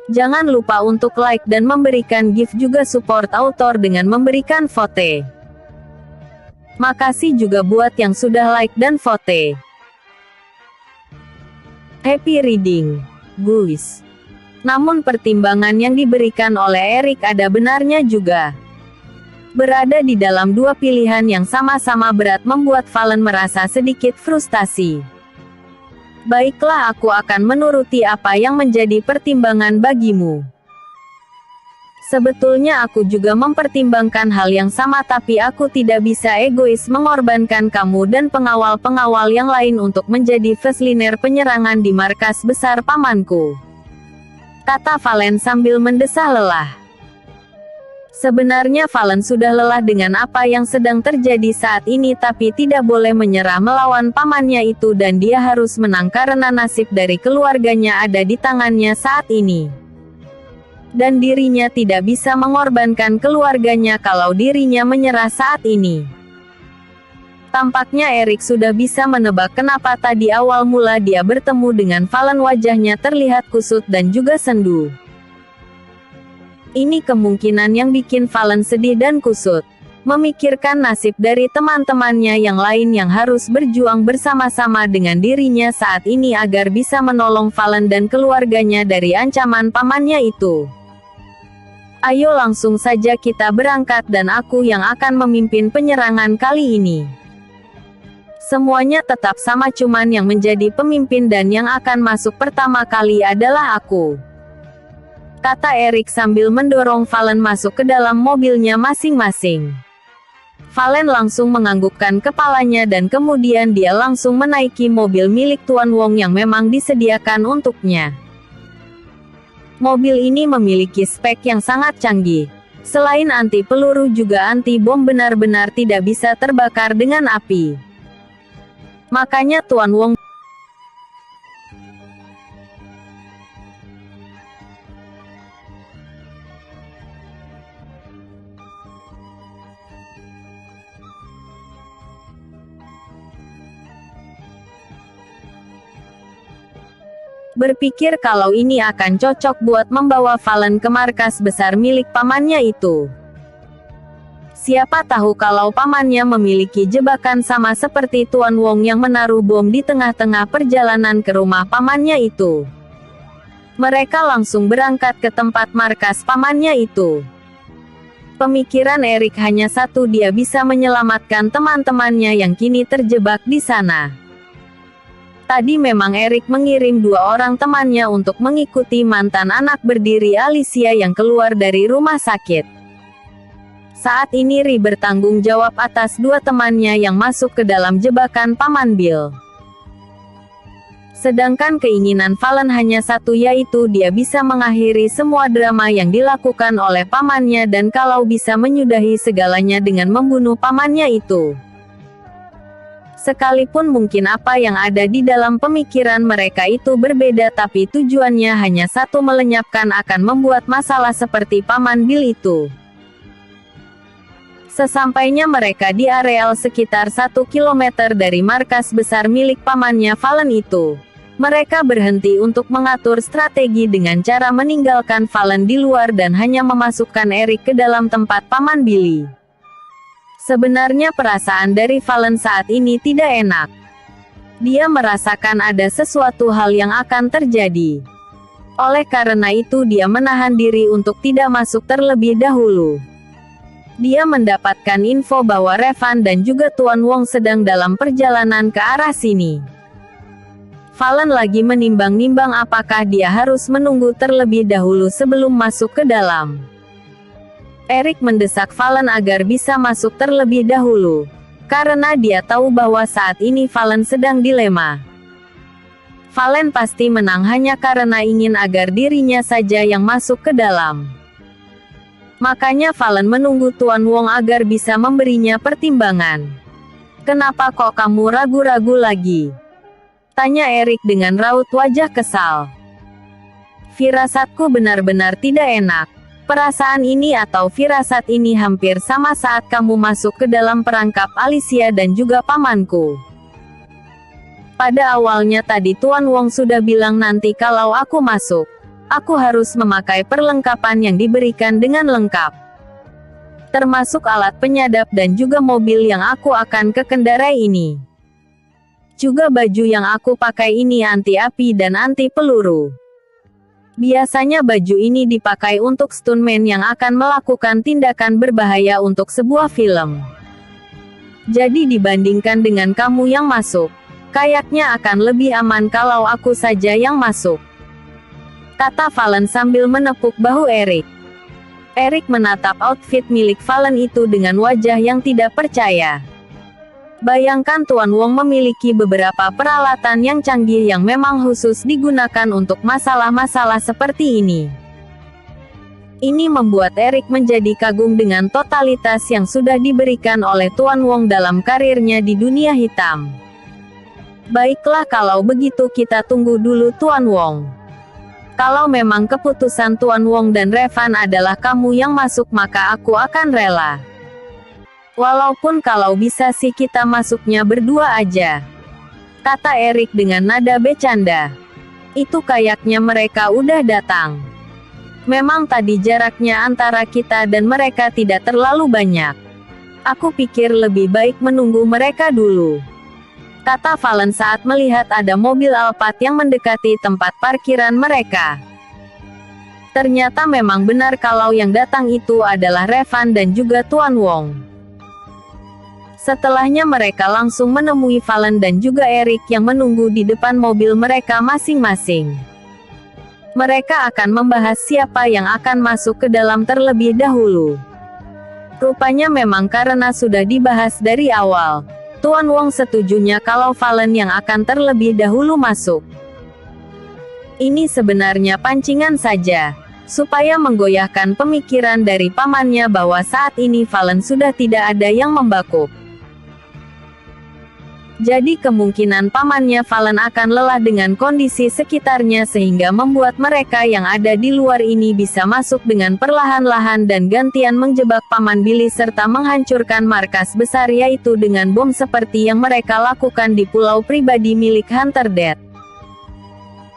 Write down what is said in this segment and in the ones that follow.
Jangan lupa untuk like dan memberikan gift juga support author dengan memberikan vote. Makasih juga buat yang sudah like dan vote. Happy reading, guys. Namun pertimbangan yang diberikan oleh Erik ada benarnya juga. Berada di dalam dua pilihan yang sama-sama berat membuat Valen merasa sedikit frustasi. Baiklah, aku akan menuruti apa yang menjadi pertimbangan bagimu. Sebetulnya aku juga mempertimbangkan hal yang sama, tapi aku tidak bisa egois mengorbankan kamu dan pengawal-pengawal yang lain untuk menjadi first-liner penyerangan di markas besar pamanku, kata Valen sambil mendesah lelah. Sebenarnya Valen sudah lelah dengan apa yang sedang terjadi saat ini, tapi tidak boleh menyerah melawan pamannya itu, dan dia harus menang karena nasib dari keluarganya ada di tangannya saat ini. Dan dirinya tidak bisa mengorbankan keluarganya kalau dirinya menyerah saat ini. Tampaknya Erik sudah bisa menebak kenapa tadi awal mula dia bertemu dengan Valen wajahnya terlihat kusut dan juga sendu. Ini kemungkinan yang bikin Valen sedih dan kusut. Memikirkan nasib dari teman-temannya yang lain yang harus berjuang bersama-sama dengan dirinya saat ini agar bisa menolong Valen dan keluarganya dari ancaman pamannya itu. Ayo langsung saja kita berangkat dan aku yang akan memimpin penyerangan kali ini. Semuanya tetap sama, cuman yang menjadi pemimpin dan yang akan masuk pertama kali adalah aku, kata Erik sambil mendorong Valen masuk ke dalam mobilnya masing-masing. Valen langsung menganggukkan kepalanya dan kemudian dia langsung menaiki mobil milik Tuan Wong yang memang disediakan untuknya. Mobil ini memiliki spek yang sangat canggih. Selain anti peluru juga anti bom, benar-benar tidak bisa terbakar dengan api. Makanya Tuan Wong berpikir kalau ini akan cocok buat membawa Valen ke markas besar milik pamannya itu. Siapa tahu kalau pamannya memiliki jebakan sama seperti Tuan Wong yang menaruh bom di tengah-tengah perjalanan ke rumah pamannya itu. Mereka langsung berangkat ke tempat markas pamannya itu. Pemikiran Erik hanya satu, dia bisa menyelamatkan teman-temannya yang kini terjebak di sana. Tadi memang Erik mengirim 2 orang temannya untuk mengikuti mantan anak berdiri Alicia yang keluar dari rumah sakit. Saat ini Ri bertanggung jawab atas 2 temannya yang masuk ke dalam jebakan Paman Bill. Sedangkan keinginan Valen hanya satu, yaitu dia bisa mengakhiri semua drama yang dilakukan oleh pamannya dan kalau bisa menyudahi segalanya dengan membunuh pamannya itu. Sekalipun mungkin apa yang ada di dalam pemikiran mereka itu berbeda, tapi tujuannya hanya satu, melenyapkan akan membuat masalah seperti Paman Bill itu. Sesampainya mereka di areal sekitar 1 km dari markas besar milik pamannya Valen itu, mereka berhenti untuk mengatur strategi dengan cara meninggalkan Valen di luar dan hanya memasukkan Erik ke dalam tempat Paman Billy. Sebenarnya perasaan dari Valen saat ini tidak enak. Dia merasakan ada sesuatu hal yang akan terjadi. Oleh karena itu dia menahan diri untuk tidak masuk terlebih dahulu. Dia mendapatkan info bahwa Revan dan juga Tuan Wong sedang dalam perjalanan ke arah sini. Valen lagi menimbang-nimbang apakah dia harus menunggu terlebih dahulu sebelum masuk ke dalam. Erik mendesak Valen agar bisa masuk terlebih dahulu, karena dia tahu bahwa saat ini Valen sedang dilema. Valen pasti menang hanya karena ingin agar dirinya saja yang masuk ke dalam. Makanya Valen menunggu Tuan Wong agar bisa memberinya pertimbangan. "Kenapa kok kamu ragu-ragu lagi?" tanya Erik dengan raut wajah kesal. "Firasatku benar-benar tidak enak. Perasaan ini atau firasat ini hampir sama saat kamu masuk ke dalam perangkap Alicia dan juga pamanku. Pada awalnya tadi Tuan Wong sudah bilang nanti kalau aku masuk, Aku harus memakai perlengkapan yang diberikan dengan lengkap. Termasuk alat penyadap dan juga mobil yang aku akan kekendarai ini. Juga baju yang aku pakai ini anti api dan anti peluru. Biasanya baju ini dipakai untuk stuntman yang akan melakukan tindakan berbahaya untuk sebuah film. Jadi dibandingkan dengan kamu yang masuk, kayaknya akan lebih aman kalau aku saja yang masuk, kata Valen sambil menepuk bahu Erik. Erik menatap outfit milik Valen itu dengan wajah yang tidak percaya. Bayangkan Tuan Wong memiliki beberapa peralatan yang canggih yang memang khusus digunakan untuk masalah-masalah seperti ini. Ini membuat Erik menjadi kagum dengan totalitas yang sudah diberikan oleh Tuan Wong dalam karirnya di dunia hitam. Baiklah kalau begitu kita tunggu dulu Tuan Wong. Kalau memang keputusan Tuan Wong dan Revan adalah kamu yang masuk maka aku akan rela. Walaupun kalau bisa sih kita masuknya berdua aja, kata Erik dengan nada bercanda. Itu kayaknya mereka udah datang. Memang tadi jaraknya antara kita dan mereka tidak terlalu banyak. Aku pikir lebih baik menunggu mereka dulu, kata Valen saat melihat ada mobil Alphard yang mendekati tempat parkiran mereka. Ternyata memang benar kalau yang datang itu adalah Revan dan juga Tuan Wong. Setelahnya mereka langsung menemui Valen dan juga Erik yang menunggu di depan mobil mereka masing-masing. Mereka akan membahas siapa yang akan masuk ke dalam terlebih dahulu. Rupanya memang karena sudah dibahas dari awal, Tuan Wong setujunya kalau Valen yang akan terlebih dahulu masuk. Ini sebenarnya pancingan saja, supaya menggoyahkan pemikiran dari pamannya bahwa saat ini Valen sudah tidak ada yang membakuk. Jadi kemungkinan pamannya Valen akan lelah dengan kondisi sekitarnya sehingga membuat mereka yang ada di luar ini bisa masuk dengan perlahan-lahan dan gantian menjebak Paman Billy serta menghancurkan markas besar yaitu dengan bom seperti yang mereka lakukan di pulau pribadi milik Hunter Death.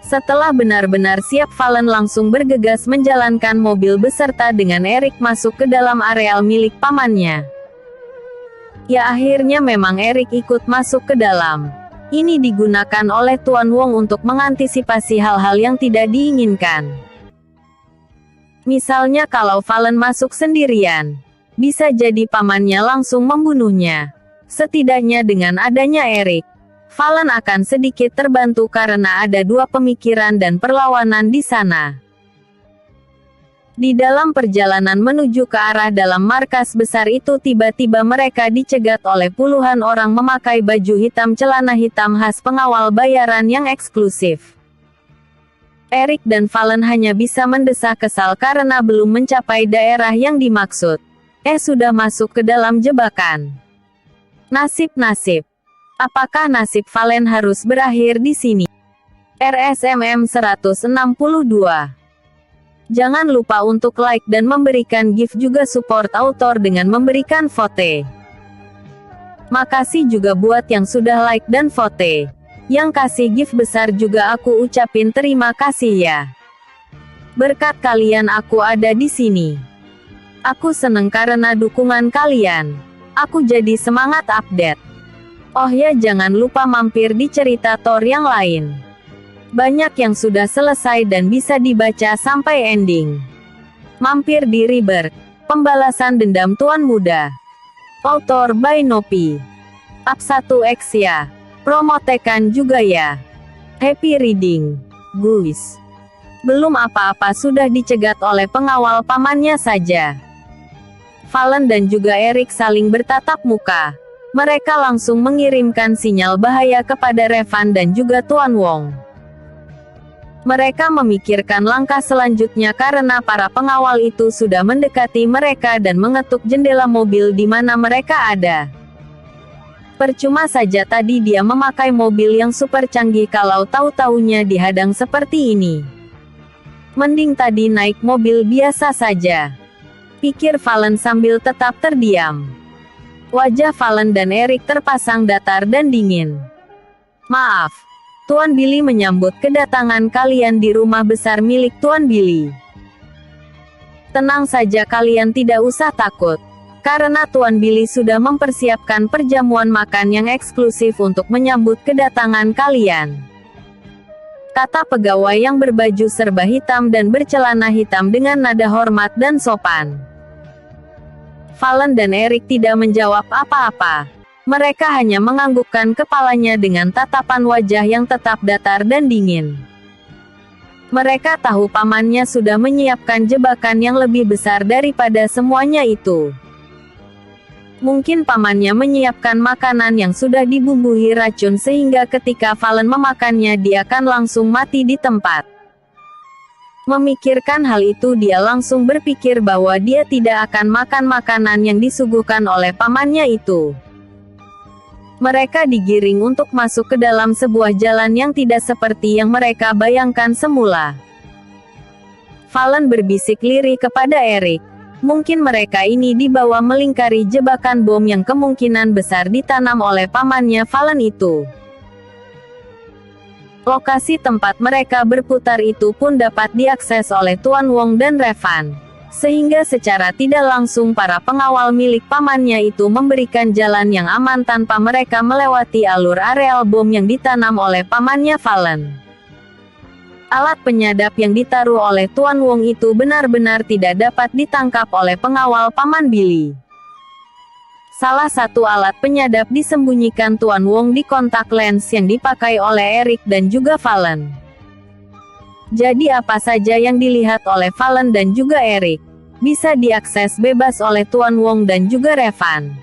Setelah benar-benar siap Valen langsung bergegas menjalankan mobil beserta dengan Erik masuk ke dalam areal milik pamannya. Ya akhirnya memang Erik ikut masuk ke dalam. Ini digunakan oleh Tuan Wong untuk mengantisipasi hal-hal yang tidak diinginkan. Misalnya kalau Valen masuk sendirian, bisa jadi pamannya langsung membunuhnya. Setidaknya dengan adanya Erik, Valen akan sedikit terbantu karena ada dua pemikiran dan perlawanan di sana. Di dalam perjalanan menuju ke arah dalam markas besar itu tiba-tiba mereka dicegat oleh puluhan orang memakai baju hitam celana hitam khas pengawal bayaran yang eksklusif. Erik dan Valen hanya bisa mendesah kesal karena belum mencapai daerah yang dimaksud. Sudah masuk ke dalam jebakan. Nasib-nasib. Apakah nasib Valen harus berakhir di sini? RSMM 162. Jangan lupa untuk like dan memberikan gift juga support author dengan memberikan vote. Makasih juga buat yang sudah like dan vote. Yang kasih gift besar juga aku ucapin terima kasih ya. Berkat kalian aku ada di sini. Aku seneng karena dukungan kalian. Aku jadi semangat update. Oh ya jangan lupa mampir di cerita Thor yang lain. Banyak yang sudah selesai dan bisa dibaca sampai ending. Mampir di Rebirth, Pembalasan Dendam Tuan Muda. Author by Nopi. Up 1x ya. Promotekan juga ya. Happy reading, guys. Belum apa-apa sudah dicegat oleh pengawal pamannya saja. Valen dan juga Erik saling bertatap muka. Mereka langsung mengirimkan sinyal bahaya kepada Revan dan juga Tuan Wong. Mereka memikirkan langkah selanjutnya karena para pengawal itu sudah mendekati mereka dan mengetuk jendela mobil di mana mereka ada. Percuma saja tadi dia memakai mobil yang super canggih kalau tahu-taunya dihadang seperti ini. Mending tadi naik mobil biasa saja, pikir Valen sambil tetap terdiam. Wajah Valen dan Erik terpasang datar dan dingin. Maaf. Tuan Billy menyambut kedatangan kalian di rumah besar milik Tuan Billy. Tenang saja, kalian tidak usah takut. Karena Tuan Billy sudah mempersiapkan perjamuan makan yang eksklusif untuk menyambut kedatangan kalian. Kata pegawai yang berbaju serba hitam dan bercelana hitam dengan nada hormat dan sopan. Valen dan Eric tidak menjawab apa-apa. Mereka hanya menganggukkan kepalanya dengan tatapan wajah yang tetap datar dan dingin. Mereka tahu pamannya sudah menyiapkan jebakan yang lebih besar daripada semuanya itu. Mungkin pamannya menyiapkan makanan yang sudah dibumbui racun sehingga ketika Valen memakannya dia akan langsung mati di tempat. Memikirkan hal itu, dia langsung berpikir bahwa dia tidak akan makan makanan yang disuguhkan oleh pamannya itu. Mereka digiring untuk masuk ke dalam sebuah jalan yang tidak seperti yang mereka bayangkan semula. Valen berbisik lirih kepada Eric. Mungkin mereka ini dibawa melingkari jebakan bom yang kemungkinan besar ditanam oleh pamannya Valen itu. Lokasi tempat mereka berputar itu pun dapat diakses oleh Tuan Wong dan Revan. Sehingga secara tidak langsung para pengawal milik pamannya itu memberikan jalan yang aman tanpa mereka melewati alur areal bom yang ditanam oleh pamannya Valen. Alat penyadap yang ditaruh oleh Tuan Wong itu benar-benar tidak dapat ditangkap oleh pengawal paman Billy. Salah satu alat penyadap disembunyikan Tuan Wong di kontak lens yang dipakai oleh Eric dan juga Valen. Jadi apa saja yang dilihat oleh Valen dan juga Eric, bisa diakses bebas oleh Tuan Wong dan juga Revan.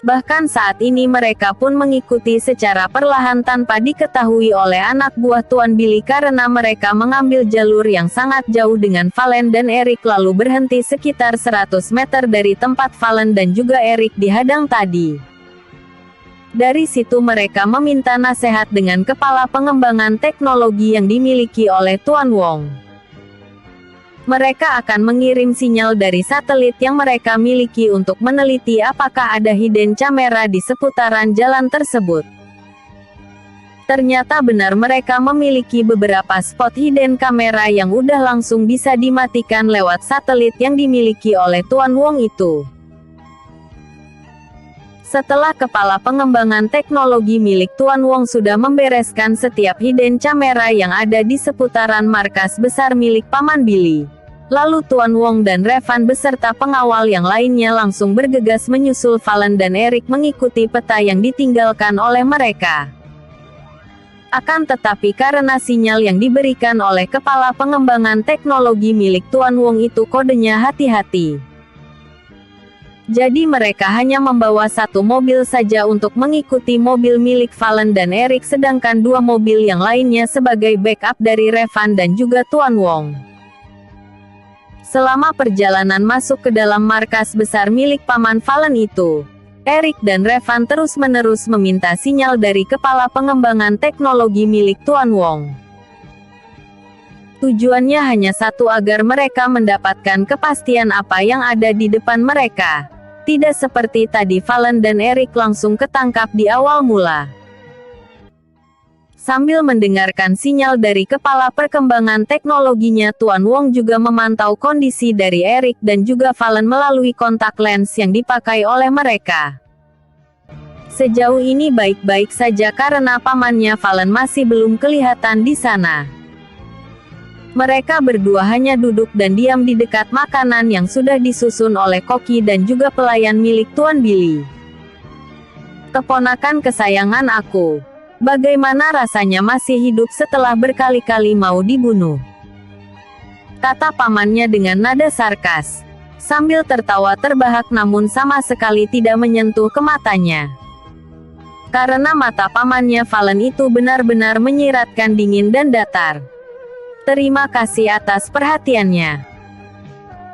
Bahkan saat ini mereka pun mengikuti secara perlahan tanpa diketahui oleh anak buah Tuan Billy karena mereka mengambil jalur yang sangat jauh dengan Valen dan Eric lalu berhenti sekitar 100 meter dari tempat Valen dan juga Eric dihadang tadi. Dari situ mereka meminta nasihat dengan kepala pengembangan teknologi yang dimiliki oleh Tuan Wong. Mereka akan mengirim sinyal dari satelit yang mereka miliki untuk meneliti apakah ada hidden camera di seputaran jalan tersebut. Ternyata benar mereka memiliki beberapa spot hidden camera yang udah langsung bisa dimatikan lewat satelit yang dimiliki oleh Tuan Wong itu. Setelah kepala pengembangan teknologi milik Tuan Wong sudah membereskan setiap hidden camera yang ada di seputaran markas besar milik Paman Billy, lalu Tuan Wong dan Revan beserta pengawal yang lainnya langsung bergegas menyusul Valen dan Eric mengikuti peta yang ditinggalkan oleh mereka. Akan tetapi karena sinyal yang diberikan oleh kepala pengembangan teknologi milik Tuan Wong itu kodenya hati-hati. Jadi mereka hanya membawa satu mobil saja untuk mengikuti mobil milik Valen dan Eric sedangkan dua mobil yang lainnya sebagai backup dari Revan dan juga Tuan Wong. Selama perjalanan masuk ke dalam markas besar milik Paman Valen itu, Eric dan Revan terus-menerus meminta sinyal dari kepala pengembangan teknologi milik Tuan Wong. Tujuannya hanya satu, agar mereka mendapatkan kepastian apa yang ada di depan mereka. Tidak seperti tadi Valen dan Eric langsung ketangkap di awal mula. Sambil mendengarkan sinyal dari kepala perkembangan teknologinya, Tuan Wong juga memantau kondisi dari Eric dan juga Valen melalui kontak lens yang dipakai oleh mereka. Sejauh ini baik-baik saja karena pamannya Valen masih belum kelihatan di sana. Mereka berdua hanya duduk dan diam di dekat makanan yang sudah disusun oleh koki dan juga pelayan milik Tuan Billy. Keponakan kesayangan aku, bagaimana rasanya masih hidup setelah berkali-kali mau dibunuh? Kata pamannya dengan nada sarkas, sambil tertawa terbahak namun sama sekali tidak menyentuh ke matanya. Karena mata pamannya Valen itu benar-benar menyiratkan dingin dan datar. Terima kasih atas perhatiannya.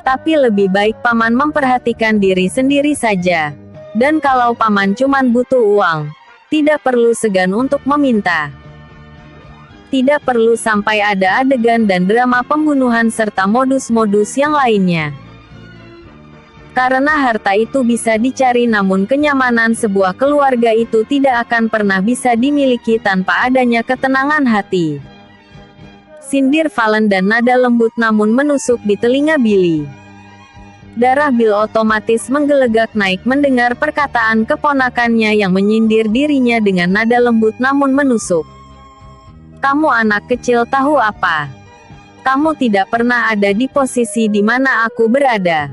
Tapi lebih baik paman memperhatikan diri sendiri saja. Dan kalau paman cuman butuh uang, tidak perlu segan untuk meminta. Tidak perlu sampai ada adegan dan drama pembunuhan serta modus-modus yang lainnya. Karena harta itu bisa dicari, namun kenyamanan sebuah keluarga itu tidak akan pernah bisa dimiliki tanpa adanya ketenangan hati. Sindir Valen dan nada lembut namun menusuk di telinga Billy. Darah Bill otomatis menggelegak naik mendengar perkataan keponakannya yang menyindir dirinya dengan nada lembut namun menusuk. Kamu anak kecil tahu apa? Kamu tidak pernah ada di posisi di mana aku berada.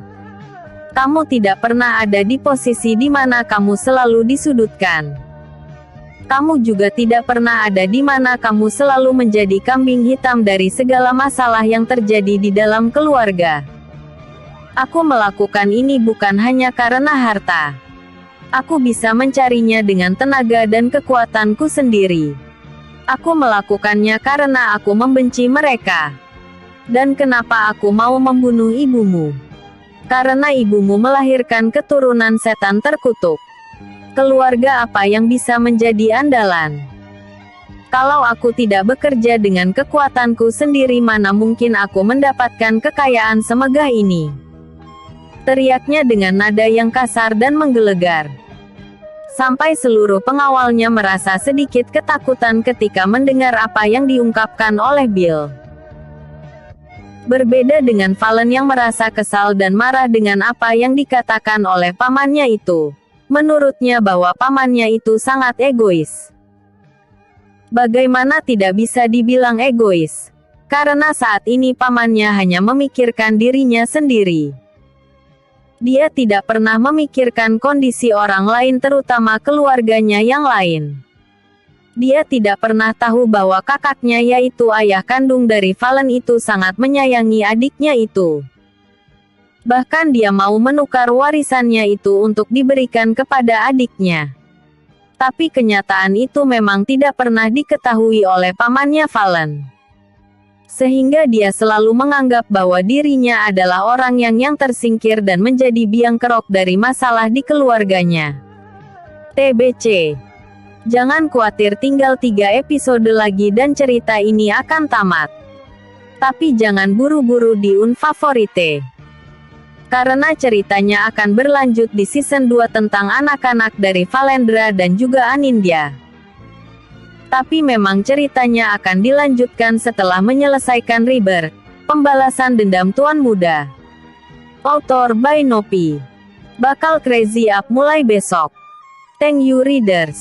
Kamu tidak pernah ada di posisi di mana kamu selalu disudutkan. Kamu juga tidak pernah ada di mana kamu selalu menjadi kambing hitam dari segala masalah yang terjadi di dalam keluarga. Aku melakukan ini bukan hanya karena harta. Aku bisa mencarinya dengan tenaga dan kekuatanku sendiri. Aku melakukannya karena aku membenci mereka. Dan kenapa aku mau membunuh ibumu? Karena ibumu melahirkan keturunan setan terkutuk. Keluarga apa yang bisa menjadi andalan? Kalau aku tidak bekerja dengan kekuatanku sendiri, mana mungkin aku mendapatkan kekayaan semegah ini? Teriaknya dengan nada yang kasar dan menggelegar. Sampai seluruh pengawalnya merasa sedikit ketakutan ketika mendengar apa yang diungkapkan oleh Bill. Berbeda dengan Valen yang merasa kesal dan marah dengan apa yang dikatakan oleh pamannya itu. Menurutnya bahwa pamannya itu sangat egois. Bagaimana tidak bisa dibilang egois? Karena saat ini pamannya hanya memikirkan dirinya sendiri. Dia tidak pernah memikirkan kondisi orang lain, terutama keluarganya yang lain. Dia tidak pernah tahu bahwa kakaknya, yaitu ayah kandung dari Valen itu, sangat menyayangi adiknya itu. Bahkan dia mau menukar warisannya itu untuk diberikan kepada adiknya. Tapi kenyataan itu memang tidak pernah diketahui oleh pamannya Valen. Sehingga dia selalu menganggap bahwa dirinya adalah orang yang tersingkir dan menjadi biang kerok dari masalah di keluarganya. TBC. Jangan khawatir, tinggal 3 episode lagi dan cerita ini akan tamat. Tapi jangan buru-buru di unfavorite. Karena ceritanya akan berlanjut di season 2 tentang anak-anak dari Valendra dan juga Anindya. Tapi memang ceritanya akan dilanjutkan setelah menyelesaikan Rebirth, pembalasan dendam Tuan Muda. Author by Nopi. Bakal crazy up mulai besok. Thank you readers.